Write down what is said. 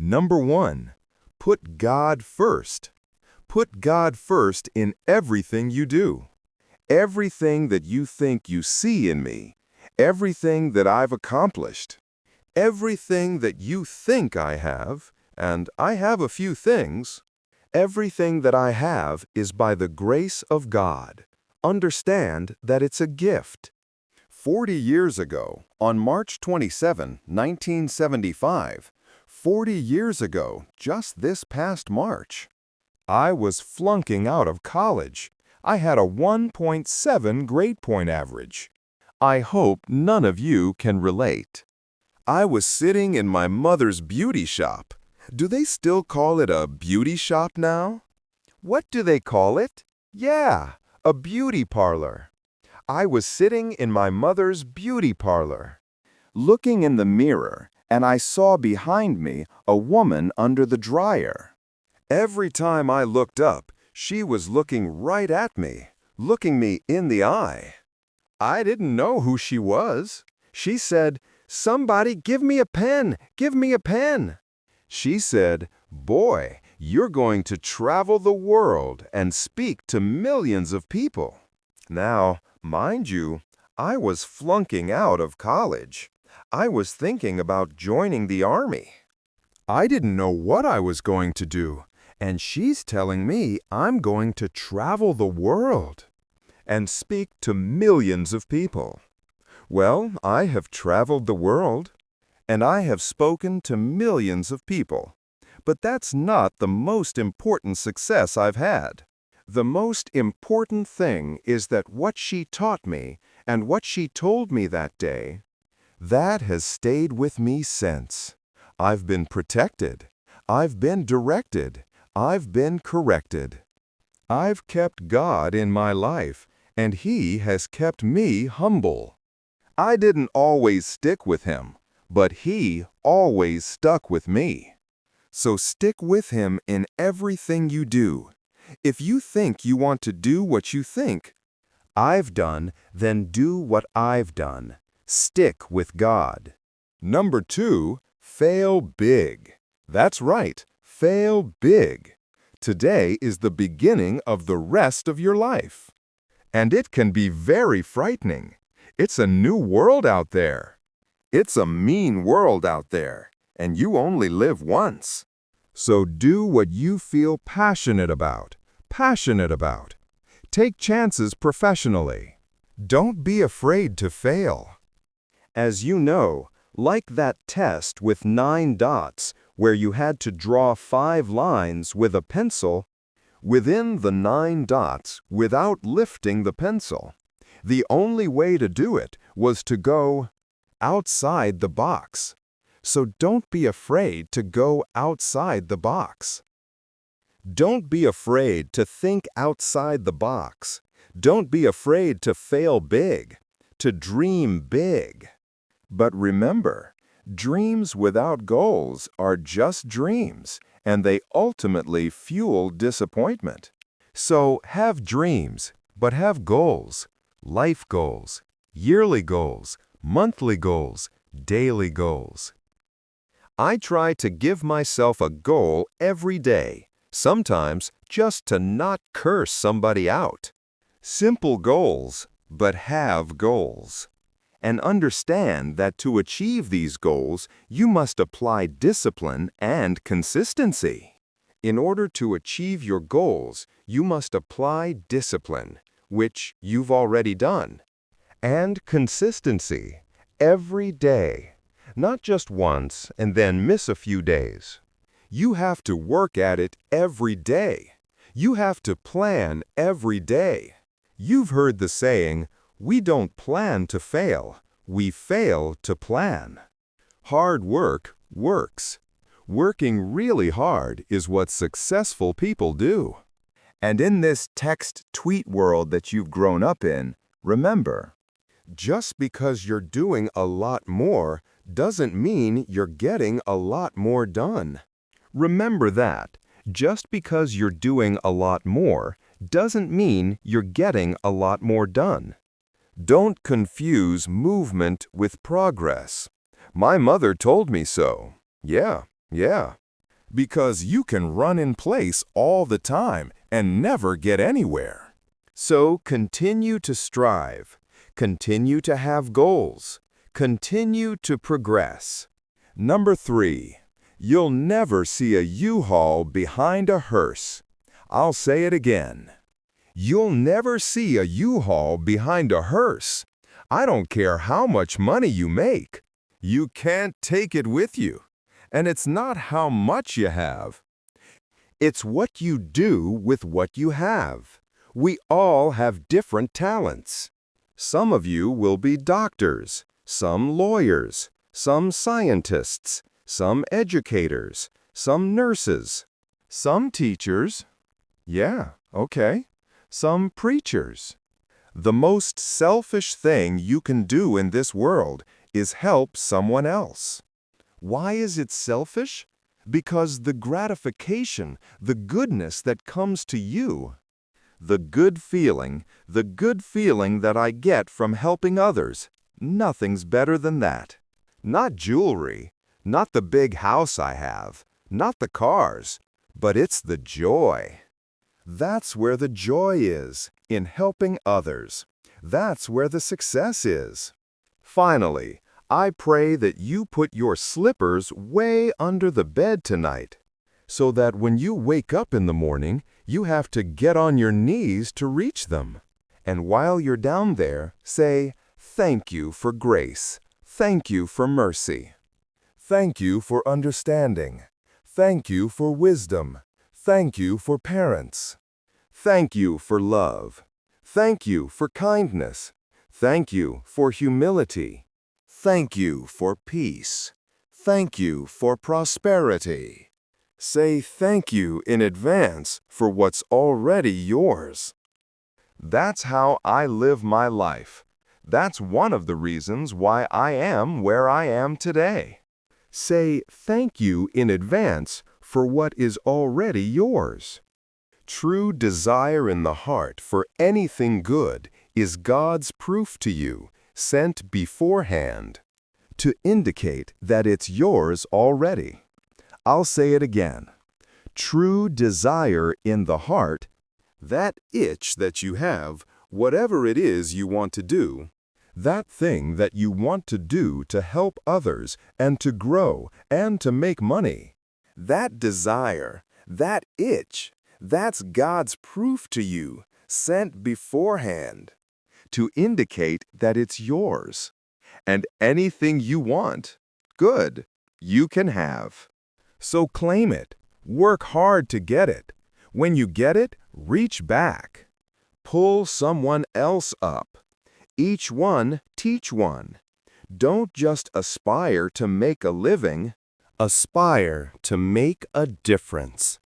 Number 1. Put God first. Put God first in everything you do. Everything that you think you see in me, everything that I've accomplished, everything that you think I have, and I have a few things, everything that I have is by the grace of God. Understand that it's a gift. 40 years ago, on March 27, 1975, 40 years ago, just this past March, I was flunking out of college. I had a 1.7 grade point average. I hope none of you can relate. I was sitting in my mother's beauty shop. Do they still call it a beauty shop now? What do they call it? Yeah, a beauty parlor. I was sitting in my mother's beauty parlor, looking in the mirror, and I saw behind me a woman under the dryer. Every time I looked up, she was looking right at me, looking me in the eye. I didn't know who she was. She said, "Somebody give me a pen, give me a pen." She said, "Boy, you're going to travel the world and speak to millions of people." Now, mind you, I was flunking out of college. I was thinking about joining the army. I didn't know what I was going to do. And she's telling me I'm going to travel the world and speak to millions of people. Well, I have traveled the world, and I have spoken to millions of people. But that's not the most important success I've had. The most important thing is that what she taught me and what she told me that day, that has stayed with me since. I've been protected. I've been directed. I've been corrected. I've kept God in my life, and He has kept me humble. I didn't always stick with Him, but He always stuck with me. So stick with Him in everything you do. If you think you want to do what you think I've done, then do what I've done. Stick with God. Number 2, fail big. That's right. Fail big. Today is the beginning of the rest of your life. And it can be very frightening. It's a new world out there. It's a mean world out there, and you only live once. So do what you feel passionate about. Take chances professionally. Don't be afraid to fail. As you know, like that test with 9 dots, where you had to draw 5 lines with a pencil, within the 9 dots without lifting the pencil. The only way to do it was to go outside the box. So don't be afraid to go outside the box. Don't be afraid to think outside the box. Don't be afraid to fail big, to dream big. But remember, dreams without goals are just dreams, and they ultimately fuel disappointment. So have dreams, but have goals. Life goals, yearly goals, monthly goals, daily goals. I try to give myself a goal every day, sometimes just to not curse somebody out. Simple goals, but have goals. And understand that to achieve these goals, you must apply discipline and consistency. In order to achieve your goals, you must apply discipline, which you've already done, and consistency every day, not just once and then miss a few days. You have to work at it every day. You have to plan every day. You've heard the saying, "We don't plan to fail, we fail to plan." Hard work works. Working really hard is what successful people do. And in this text-tweet world that you've grown up in, remember, just because you're doing a lot more doesn't mean you're getting a lot more done. Remember that. Just because you're doing a lot more doesn't mean you're getting a lot more done. Don't confuse movement with progress. My mother told me so. Yeah. Because you can run in place all the time and never get anywhere. So continue to strive. Continue to have goals. Continue to progress. Number 3. You'll never see a U-Haul behind a hearse. I'll say it again. You'll never see a U-Haul behind a hearse. I don't care how much money you make. You can't take it with you. And it's not how much you have. It's what you do with what you have. We all have different talents. Some of you will be doctors, some lawyers, some scientists, some educators, some nurses, some teachers. Yeah, okay. Some preachers. The most selfish thing you can do in this world is help someone else. Why is it selfish? Because the gratification, the goodness that comes to you, the good feeling that I get from helping others, nothing's better than that. Not jewelry, not the big house I have, not the cars, but it's the joy. That's where the joy is, in helping others. That's where the success is. Finally, I pray that you put your slippers way under the bed tonight, so that when you wake up in the morning, you have to get on your knees to reach them. And while you're down there, say, "Thank you for grace. Thank you for mercy. Thank you for understanding. Thank you for wisdom. Thank you for parents. Thank you for love. Thank you for kindness. Thank you for humility. Thank you for peace. Thank you for prosperity." Say thank you in advance for what's already yours. That's how I live my life. That's one of the reasons why I am where I am today. Say thank you in advance for what is already yours. True desire in the heart for anything good is God's proof to you, sent beforehand, to indicate that it's yours already. I'll say it again. True desire in the heart, that itch that you have, whatever it is you want to do, that thing that you want to do to help others and to grow and to make money, that desire, that itch, that's God's proof to you, sent beforehand, to indicate that it's yours. And anything you want, good, you can have. So claim it. Work hard to get it. When you get it, reach back. Pull someone else up. Each one teach one. Don't just aspire to make a living. Aspire to make a difference.